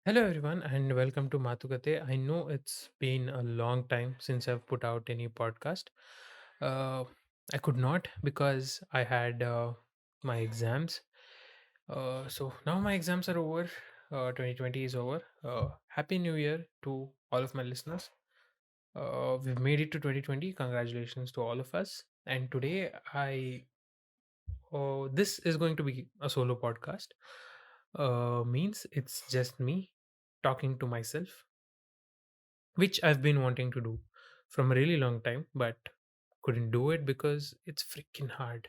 Hello, everyone, and welcome to Matukate. I know it's been a long time since I've put out any podcast. Uh, I could not because I had my exams. So now my exams are over. 2020 is over. Happy New Year to all of my listeners. We've made it to 2020. Congratulations to all of us. And today, this is going to be a solo podcast. Means it's just me talking to myself, which I've been wanting to do from a really long time, but couldn't do it because it's freaking hard.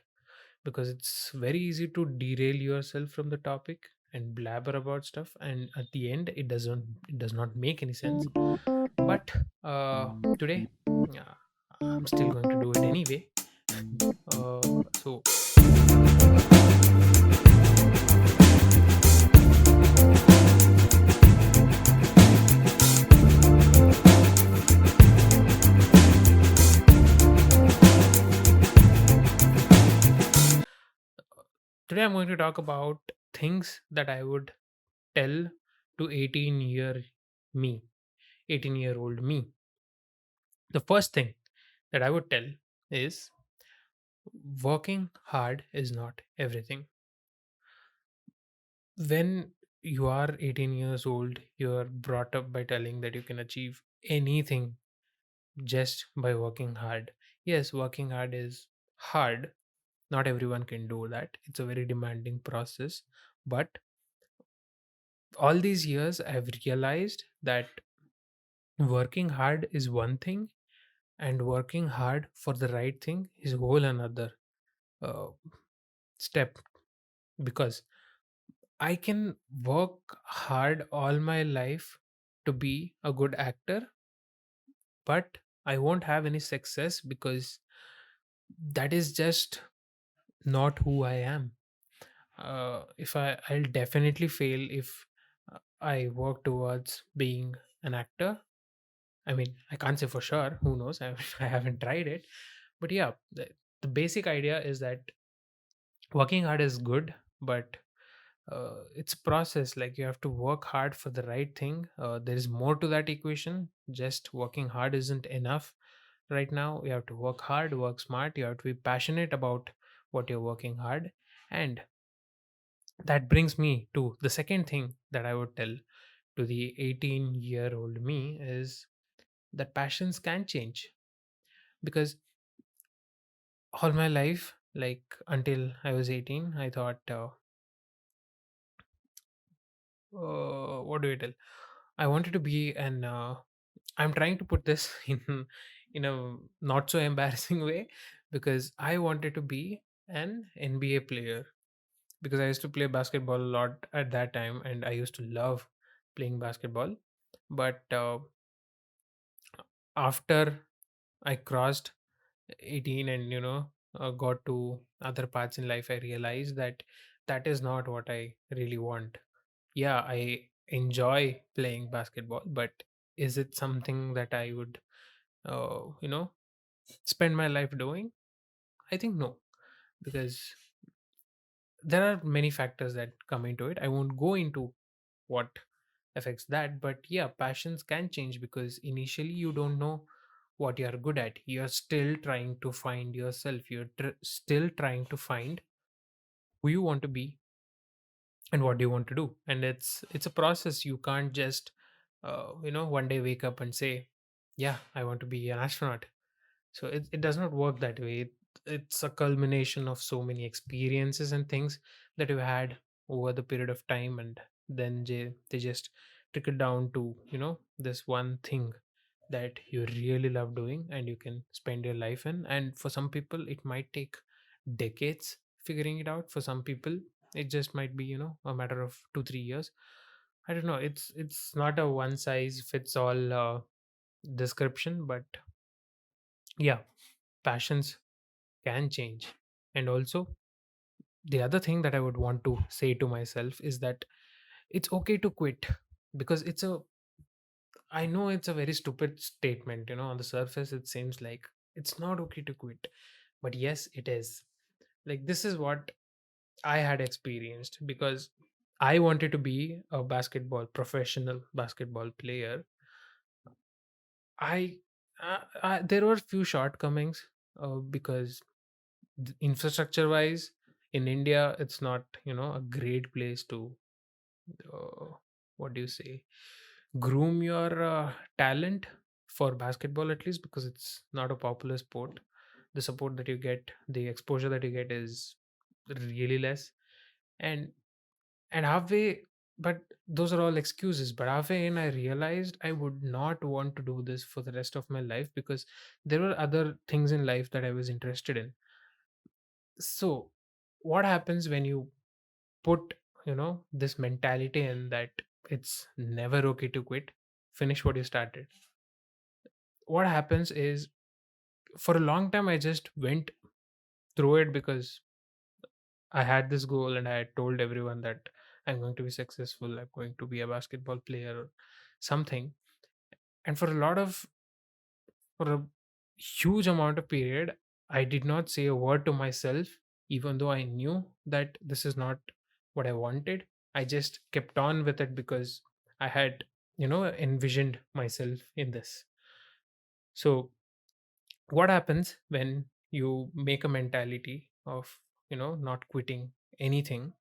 Because it's very easy to derail yourself from the topic and blabber about stuff, and at the end, it does not make any sense. But today, yeah, I'm still going to do it anyway. So today I'm going to talk about things that I would tell to me, 18-year-old me. The first thing that I would tell is working hard is not everything. When you are 18 years old, you are brought up by telling that you can achieve anything just by working hard. Yes, working hard is hard. Not everyone can do that. It's a very demanding process. But all these years, I've realized that working hard is one thing and working hard for the right thing is whole another uh, step, because I can work hard all my life to be a good actor, but I won't have any success because that is just not who I am. If I'll definitely fail if I work towards being an actor. I mean, I can't say for sure. Who knows? I haven't tried it, but yeah, the basic idea is that working hard is good, but it's a process. Like, you have to work hard for the right thing. There is more to that equation. Just working hard isn't enough. Right now, you have to work hard, work smart. You have to be passionate about what you're working hard. And that brings me to the second thing that I would tell to the 18-year-old me is that passions can change. Because all my life, like until I was 18, I thought, what do I tell? I wanted to be an. I'm trying to put this in a not so embarrassing way, because I wanted to be an NBA player, because I used to play basketball a lot at that time, and I used to love playing basketball. But after I crossed 18 and got to other parts in life, I realized that that is not what I really want. Yeah, I enjoy playing basketball, but is it something that I would uh, you know spend my life doing? I think no, because there are many factors that come into it. I won't go into what affects that, but yeah, passions can change because initially you don't know what you're good at. You're still trying to find yourself. Still trying to find who you want to be and what do you want to do. And it's a process. You can't just one day wake up and say, yeah, I want to be an astronaut. So it does not work that way. It's a culmination of so many experiences and things that you had over the period of time, and then they just trickle down to this one thing that you really love doing and you can spend your life in. And for some people it might take decades figuring it out. For some people it just might be a matter of 2 3 years. I don't know. It's not a one size fits all description, but yeah, passions can change. And also, the other thing that I would want to say to myself is that it's okay to quit. Because I know it's a very stupid statement. On the surface it seems like it's not okay to quit, but yes, it is. Like, this is what I had experienced. Because I wanted to be a basketball professional basketball player. I there were few shortcomings, because infrastructure wise, in India it's not, a great place to, uh, what do you say, groom your talent for basketball, at least because it's not a popular sport. The support that you get, the exposure that you get is really less. And and halfway, but those are all excuses. But halfway in, I realized I would not want to do this for the rest of my life, because there were other things in life that I was interested in. So what happens when you put, this mentality in, that it's never okay to quit, finish what you started? What happens is, for a long time I just went through it, because I had this goal and I had told everyone that I'm going to be successful, I'm going to be a basketball player or something. And for a huge amount of period, I did not say a word to myself, even though I knew that this is not what I wanted. I just kept on with it because I had, envisioned myself in this. So what happens when you make a mentality of, not quitting anything?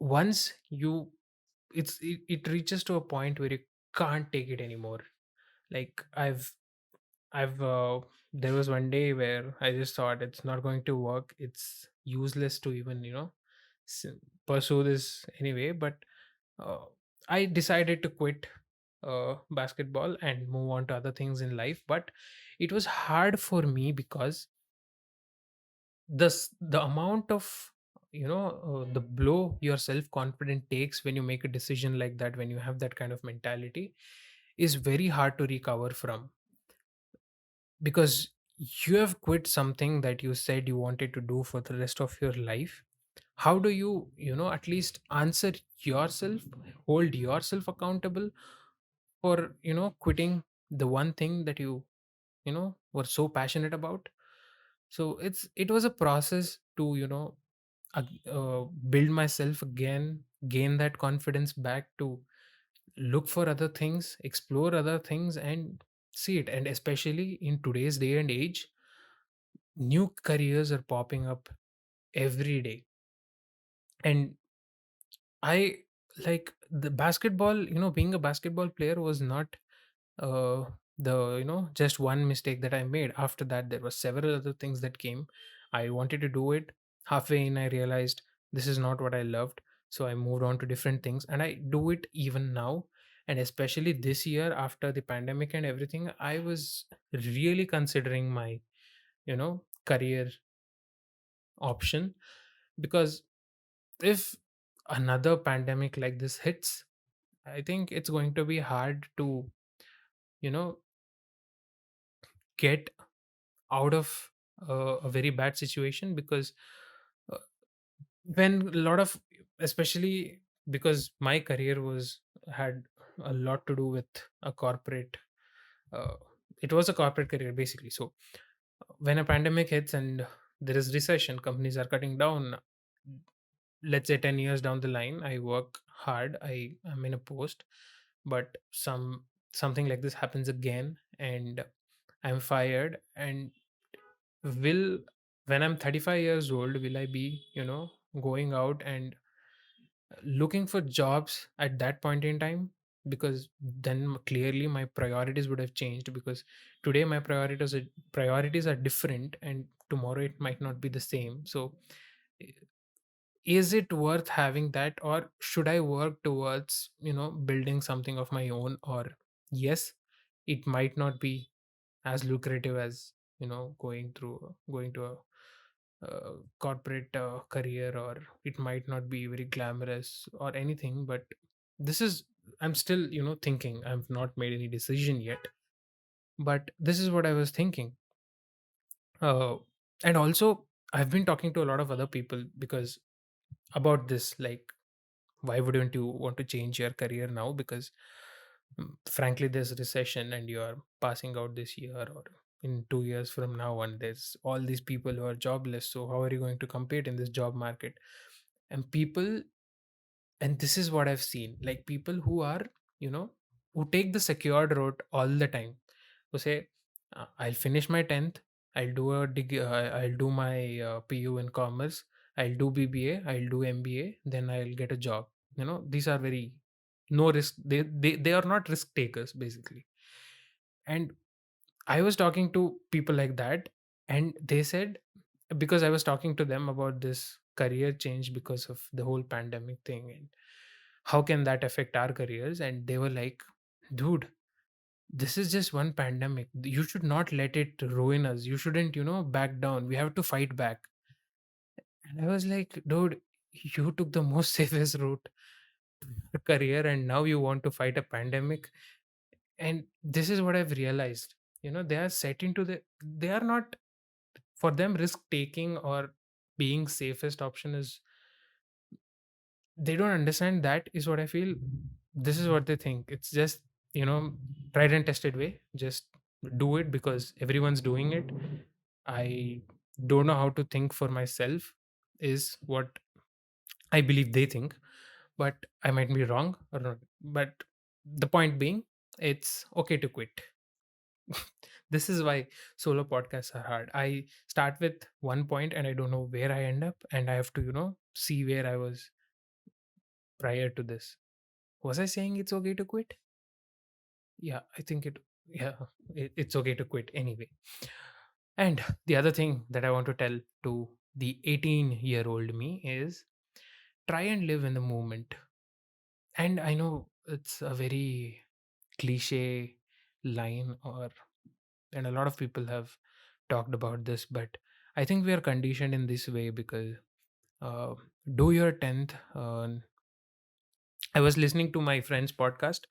Once you it reaches to a point where you can't take it anymore. Like I've there was one day where I just thought it's not going to work, it's useless to even, s- pursue this anyway. But uh, I decided to quit basketball and move on to other things in life. But it was hard for me, because the amount of, the blow your self confidence takes when you make a decision like that, when you have that kind of mentality, is very hard to recover from, because you have quit something that you said you wanted to do for the rest of your life. How do you, at least answer yourself, hold yourself accountable for, quitting the one thing that you were so passionate about? So it was a process to, build myself again, gain that confidence back, to look for other things, explore other things, and see it. And especially in today's day and age, new careers are popping up every day. And I, like, the basketball, being a basketball player was not uh the just one mistake that I made. After that, there were several other things that came. I wanted to do it. Halfway in, I realized this is not what I loved, so I moved on to different things, and I do it even now. And especially this year, after the pandemic and everything, I was really considering my, career option. Because if another pandemic like this hits, I think it's going to be hard to, you know get out of a very bad situation. Because uh, when a lot of, especially because my career was had a lot to do with a corporate, uh, it was a corporate career basically. So when a pandemic hits and there is recession, companies are cutting down. Let's say 10 years down the line, I work hard, I am in a post, but something like this happens again, and I'm fired. And will when I'm 35 years old, will I be, going out and looking for jobs at that point in time? Because then clearly my priorities would have changed, because today my priorities are different, and tomorrow it might not be the same. So is it worth having that, or should I work towards, building something of my own? Or yes, it might not be as lucrative as, going to a corporate career, or it might not be very glamorous or anything. But this is, I'm still, thinking. I've not made any decision yet, but this is what I was thinking. uh, and also, I've been talking to a lot of other people because about this, like, why wouldn't you want to change your career now? Because frankly, there's recession and you are passing out this year or in 2 years from now, and there's all these people who are jobless. So how are you going to compete in this job market? And people And this is what I've seen, like people who are, you know, who take the secured route all the time, who say, I'll finish my 10th, I'll do my PU in commerce, I'll do BBA, I'll do MBA, then I'll get a job. You know, these are very no risk, they are not risk takers basically. And I was talking to people like that, and they said, because I was talking to them about this career change because of the whole pandemic thing and how can that affect our careers, and they were like, dude, this is just one pandemic. You should not let it ruin us. You shouldn't, you know, back down. We have to fight back. And I was like, dude, you took the most safest route to your career, and now you want to fight a pandemic. And this is what I've realized. You know, they are set into they are not, for them, risk taking or being safest option is, they don't understand. That is what I feel. This is what they think. It's just, you know, tried and tested way. Just do it because everyone's doing it. I don't know how to think for myself, is what I believe they think, but I might be wrong or not. But the point being, it's okay to quit. This is why solo podcasts are hard. I start with one point and I don't know where I end up, and I have to, you know, see where I was prior to this. Was I saying it's okay to quit? Yeah, I think it's okay to quit anyway. And the other thing that I want to tell to the 18-year-old me is, try and live in the moment. And I know it's a very cliche line, or and a lot of people have talked about this, but I think we are conditioned in this way because uh, do your 10th. I was listening to my friend's podcast,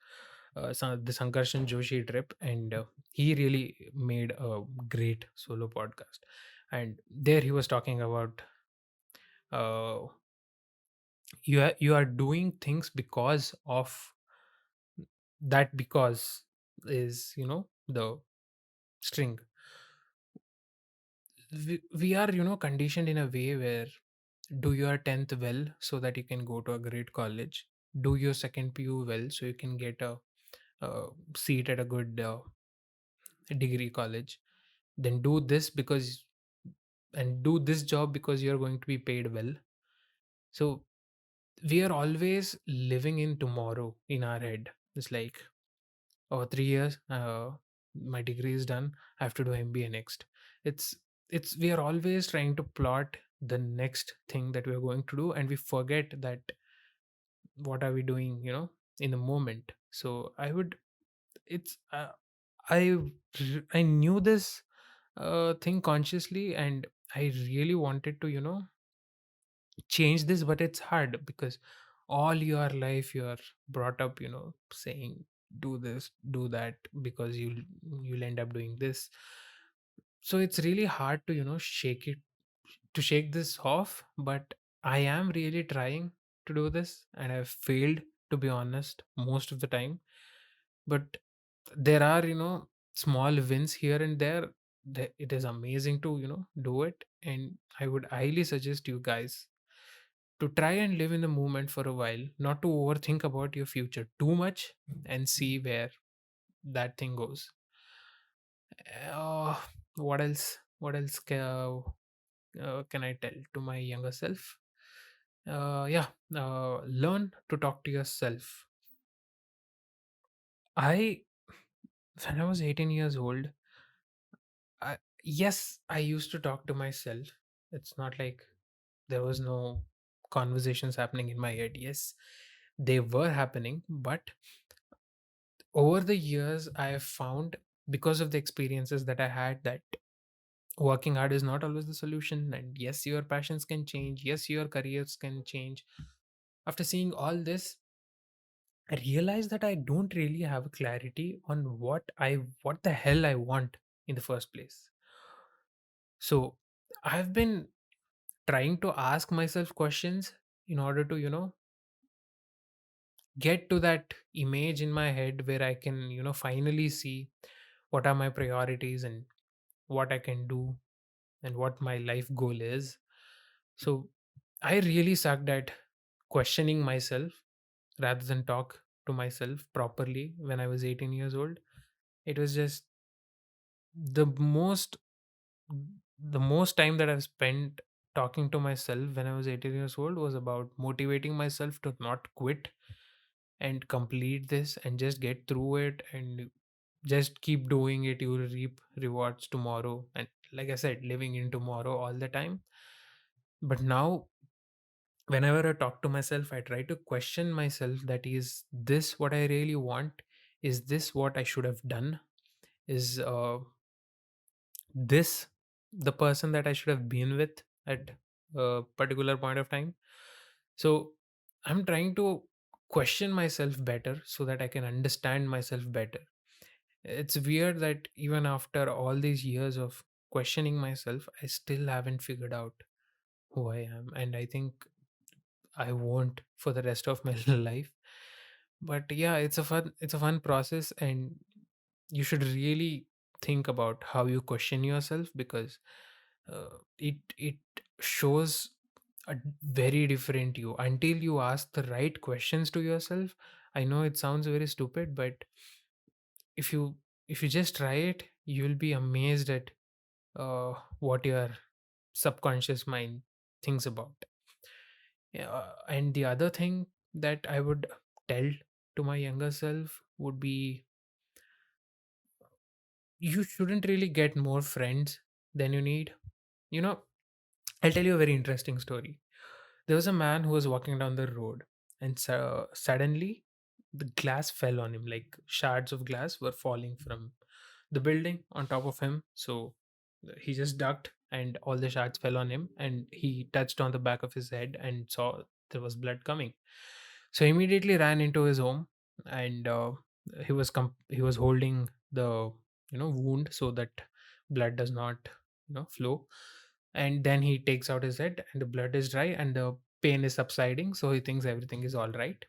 the Sankarshan Joshi trip, and he really made a great solo podcast. And there he was talking about, uh, you are doing things because of that, because is, you know, the string. We are, you know, conditioned in a way where, do your 10th well so that you can go to a great college, do your second PU well so you can get a seat at a good degree college, then do this because, and do this job because you're going to be paid well. So we are always living in tomorrow in our head. It's like, oh, 3 years, my degree is done, I have to do MBA next. It's it's we are always trying to plot the next thing that we are going to do, and we forget that what are we doing, you know, in the moment. So I would, it's i I knew this thing consciously, and I really wanted to, you know, change this, but it's hard because all your life you are brought up, you know, saying do this, do that, because you'll end up doing this. So it's really hard to, you know, shake this off. But I am really trying to do this, and I've failed, to be honest, most of the time. But there are, you know, small wins here and there, that it is amazing to, you know, do it. And I would highly suggest you guys to try and live in the moment for a while, not to overthink about your future too much, and see where that thing goes. uh, what else, can I tell to my younger self? Yeah, learn to talk to yourself. I When I was 18 years old, yes, I used to talk to myself. It's not like there was no conversations happening in my head. Yes, they were happening, but over the years, I have found, because of the experiences that I had, that working hard is not always the solution. And yes, your passions can change. Yes, your careers can change. After seeing all this, I realized that I don't really have a clarity on what the hell I want in the first place. So I've been trying to ask myself questions in order to, you know, get to that image in my head where I can, you know, finally see what are my priorities and what I can do and what my life goal is. So I really sucked at questioning myself rather than talk to myself properly when I was 18 years old. It was just the most the most time that I've spent talking to myself when I was 18 years old was about motivating myself to not quit and complete this and just get through it and just keep doing it. You will reap rewards tomorrow. And like I said, living in tomorrow all the time. But now, whenever I talk to myself, I try to question myself, that is this what I really want? Is this what I should have done? Is this the person that I should have been with at a particular point of time? So I'm trying to question myself better so that I can understand myself better. It's weird that even after all these years of questioning myself, I still haven't figured out who I am. And I think I won't for the rest of my life. But yeah, it's a fun process, and you should really think about how you question yourself, because it shows a very different you until you ask the right questions to yourself. I know it sounds very stupid, but if you if you just try it, you will be amazed at what your subconscious mind thinks about. Yeah, and the other thing that I would tell to my younger self would be, you shouldn't really get more friends than you need. You know, I'll tell you a very interesting story. There was a man who was walking down the road, and suddenly the glass fell on him. Like shards of glass were falling from the building on top of him. So he just ducked, and all the shards fell on him, and he touched on the back of his head and saw there was blood coming. So he immediately ran into his home, and he was holding the wound so that blood does not flow. And then he takes out his head, and the blood is dry, and the pain is subsiding, so he thinks everything is all right.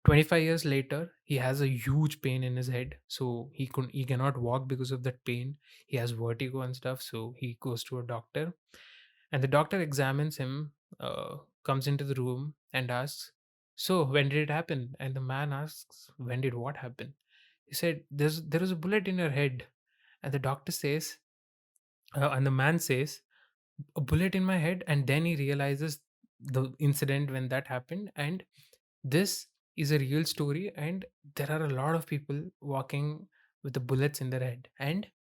25 years later, he has a huge pain in his head, so he cannot walk because of that pain. He has vertigo and stuff, so he goes to a doctor, and the doctor examines him, comes into the room and asks, "So when did it happen?" And the man asks, "When did what happen?" He said, there is a bullet in your head." And the doctor says, and the man says, "A bullet in my head." And then he realizes the incident when that happened, and this is a real story, and there are a lot of people walking with the bullets in their head. And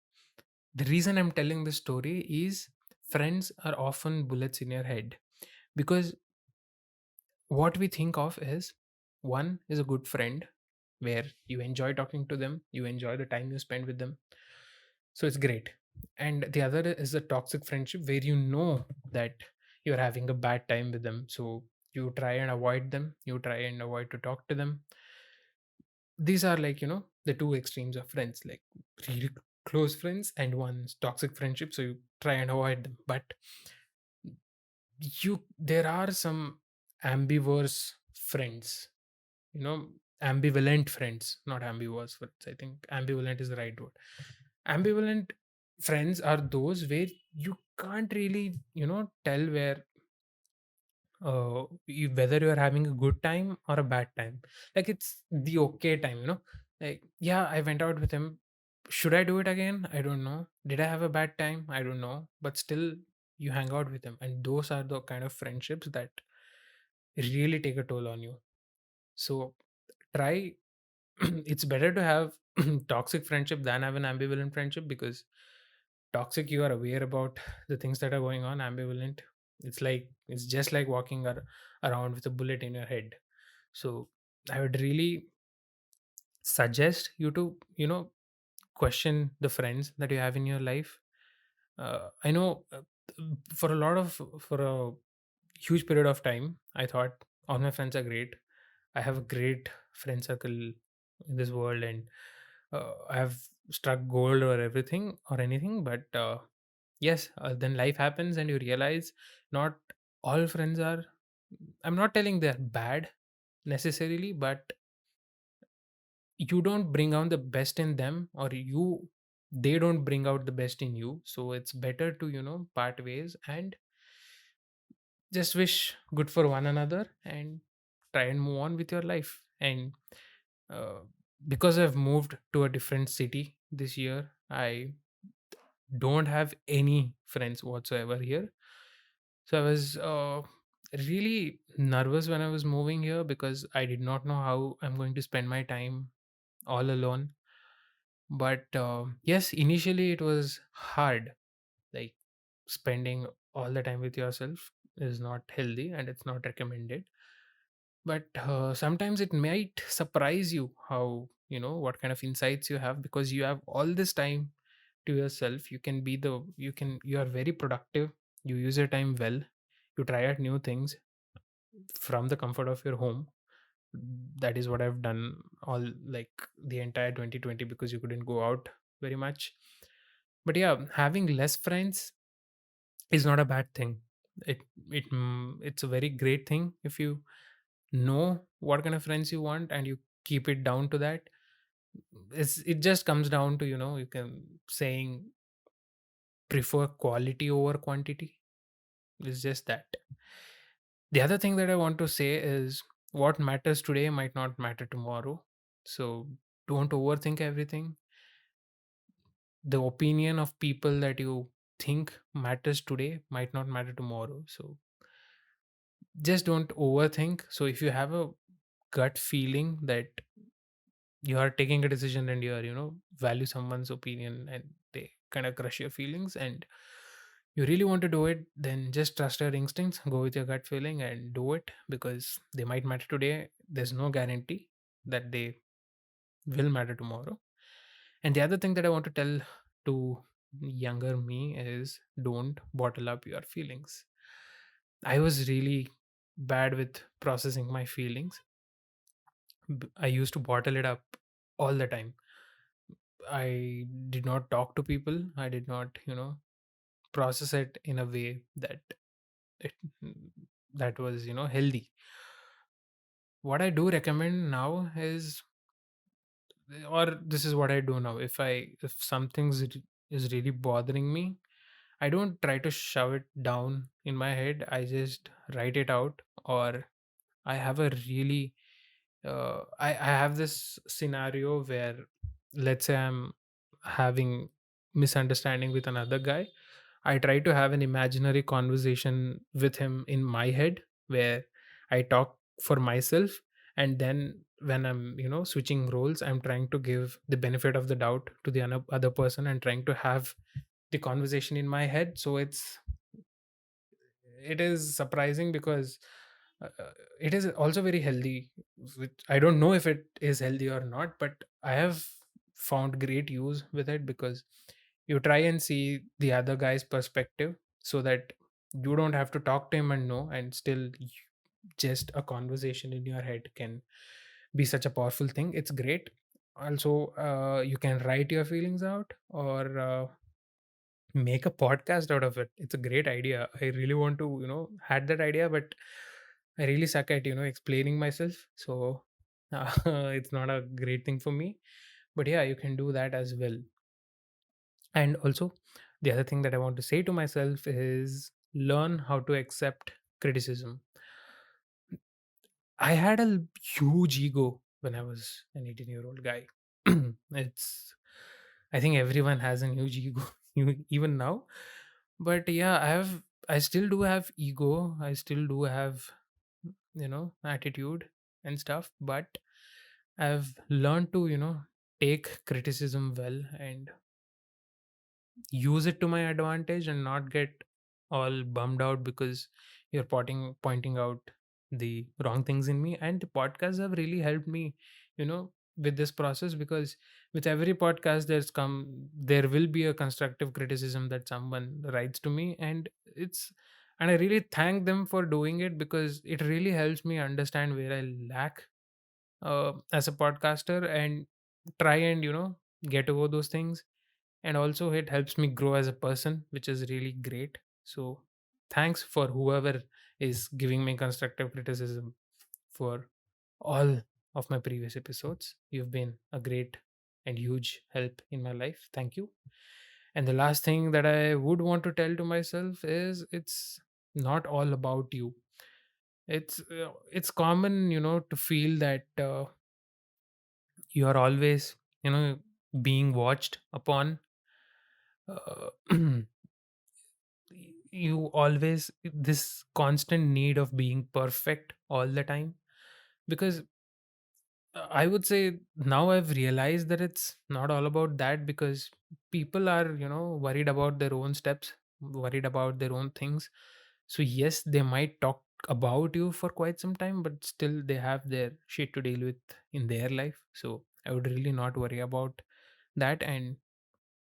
the reason I'm telling this story is, friends are often bullets in your head, because what we think of is, one is a good friend where you enjoy talking to them, you enjoy the time you spend with them, so it's great. And the other is a toxic friendship where you know that you're having a bad time with them, so you try and avoid them, you try and avoid to talk to them. These are, like, the two extremes of friends, like really close friends and one's toxic friendship, so you try and avoid them. But there are some ambiverse friends, ambivalent friends, not ambiverse friends. I think ambivalent is the right word. Ambivalent friends are those where you can't really tell whether you're having a good time or a bad time. Like, it's the okay time, like, yeah, I went out with him. Should I do it again? I don't know. Did I have a bad time? I don't know. But still, you hang out with him, and those are the kind of friendships that really take a toll on you. So try it's better to have toxic friendship than have an ambivalent friendship, because toxic, you are aware about the things that are going on. Ambivalent, it's just like walking around with a bullet in your head. So I would really suggest you to question the friends that you have in your life. I know, for a huge period of time, I thought all my friends are great. I have a great friend circle in this world, and I have struck gold or everything or anything. But yes, then life happens, and you realize not all friends are. I'm not telling they're bad necessarily, but you don't bring out the best in them, or they don't bring out the best in you. So it's better to part ways and just wish good for one another, and try and move on with your life. And uh, because I've moved to a different city this year, I don't have any friends whatsoever here. So I was really nervous when I was moving here because I did not know how I'm going to spend my time all alone. But yes, initially it was hard. Like, spending all the time with yourself is not healthy and it's not recommended. But sometimes it might surprise you how, what kind of insights you have, because you have all this time to yourself. You are very productive. You use your time well. You try out new things from the comfort of your home. That is what I've done all, like, the entire 2020, because you couldn't go out very much. But yeah, having less friends is not a bad thing. It's a very great thing if you know what kind of friends you want and you keep it down to that. It just comes down to, you can saying prefer quality over quantity. It's just that. The other thing that I want to say is, what matters today might not matter tomorrow. So don't overthink everything. The opinion of people that you think matters today might not matter tomorrow. So just don't overthink. So if you have a gut feeling that you are taking a decision and you are, value someone's opinion and they kind of crush your feelings, and you really want to do it, then just trust your instincts, go with your gut feeling and do it, because they might matter today. There's no guarantee that they will matter tomorrow. And the other thing that I want to tell to younger me is, don't bottle up your feelings. I was really bad with processing my feelings. I used to bottle it up all the time. I did not talk to people. I did not, process it in a way it that was, healthy. What I do recommend now is, or this is what I do now. If is really bothering me, I don't try to shove it down in my head. I just write it out, or I have a really I have this scenario where, let's say, I'm having misunderstanding with another guy. I try to have an imaginary conversation with him in my head, where I talk for myself, and then when I'm, switching roles, I'm trying to give the benefit of the doubt to the other person and trying to have the conversation in my head. So it is surprising because it is also very healthy, which I don't know if it is healthy or not, but I have found great use with it, because you try and see the other guy's perspective, so that you don't have to talk to him and know, and still just a conversation in your head can be such a powerful thing. It's great. Also, you can write your feelings out, or make a podcast out of it. It's a great idea. I really want to, had that idea, but I really suck at, explaining myself. So it's not a great thing for me. But yeah, you can do that as well. And also, the other thing that I want to say to myself is, learn how to accept criticism. I had a huge ego when I was an 18-year-old guy. it's I think everyone has a huge ego, even now. But yeah, I still do have ego. I still do have, attitude and stuff. But I've learned to, take criticism well and use it to my advantage, and not get all bummed out because you're pointing out the wrong things in me. And the podcasts have really helped me, with this process, because with every podcast there will be a constructive criticism that someone writes to me, and I really thank them for doing it, because it really helps me understand where I lack as a podcaster, and try and, get over those things. And also it helps me grow as a person, which is really great. So thanks for whoever is giving me constructive criticism for all of my previous episodes. You've been a great and huge help in my life. Thank you. And the last thing that I would want to tell to myself is, it's not all about you. It's common, to feel that you are always, being watched upon. uh, you always this constant need of being perfect all the time, because I would say now I've realized that it's not all about that, because people are, worried about their own steps, worried about their own things. So, yes, they might talk about you for quite some time, but still they have their shit to deal with in their life. So, I would really not worry about that. And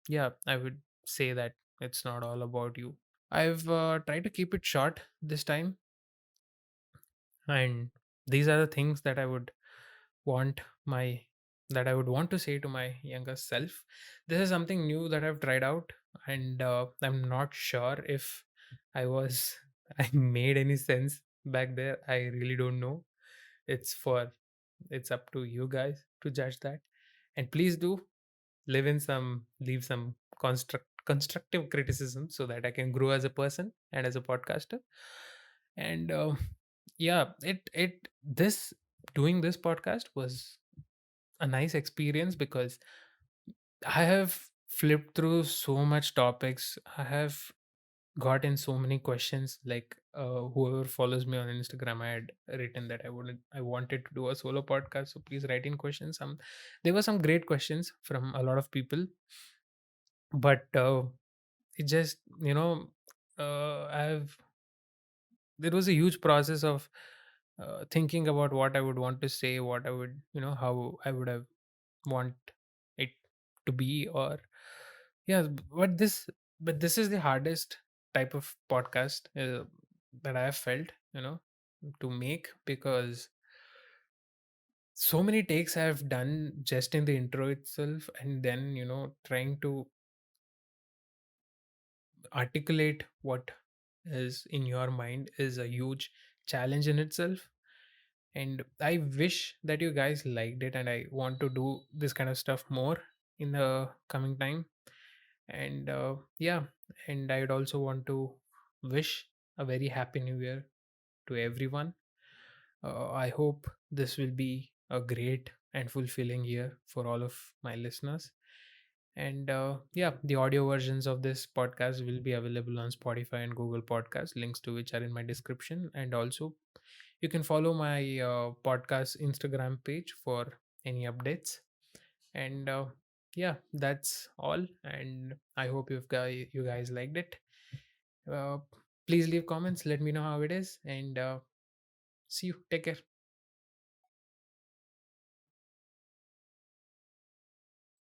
yeah, I would say that it's not all about you. I've tried to keep it short this time, and these are the things want my that I would want to say to my younger self. This is something new that I've tried out, and I'm not sure if I was I made any sense back there. I really don't know. It's for it's up to you guys to judge that. And please do leave some constructive criticism so that I can grow as a person and as a podcaster. And yeah, it this doing this podcast was a nice experience, because I have flipped through so much topics. I have gotten so many questions. Like whoever follows me on Instagram, I had written that I wanted to do a solo podcast. So please write in questions. There were some great questions from a lot of people, but it just I've there was a huge process of thinking about what I would want to say, what I would, how I would have want it to be. Or yeah, but this is the hardest type of podcast that I have felt, to make, because so many takes I have done just in the intro itself, and then trying to articulate what is in your mind is a huge challenge in itself. And I wish that you guys liked it, and I want to do this kind of stuff more in the coming time. And yeah, and I'd also want to wish a very happy new year to everyone. I hope this will be a great and fulfilling year for all of my listeners. And yeah, the audio versions of this podcast will be available on Spotify and Google Podcasts, links to which are in my description. And also, you can follow my podcast Instagram page for any updates. And yeah, that's all. And I hope you guys liked it. Uh, Please leave comments. Let me know how it is. And see you. Take care.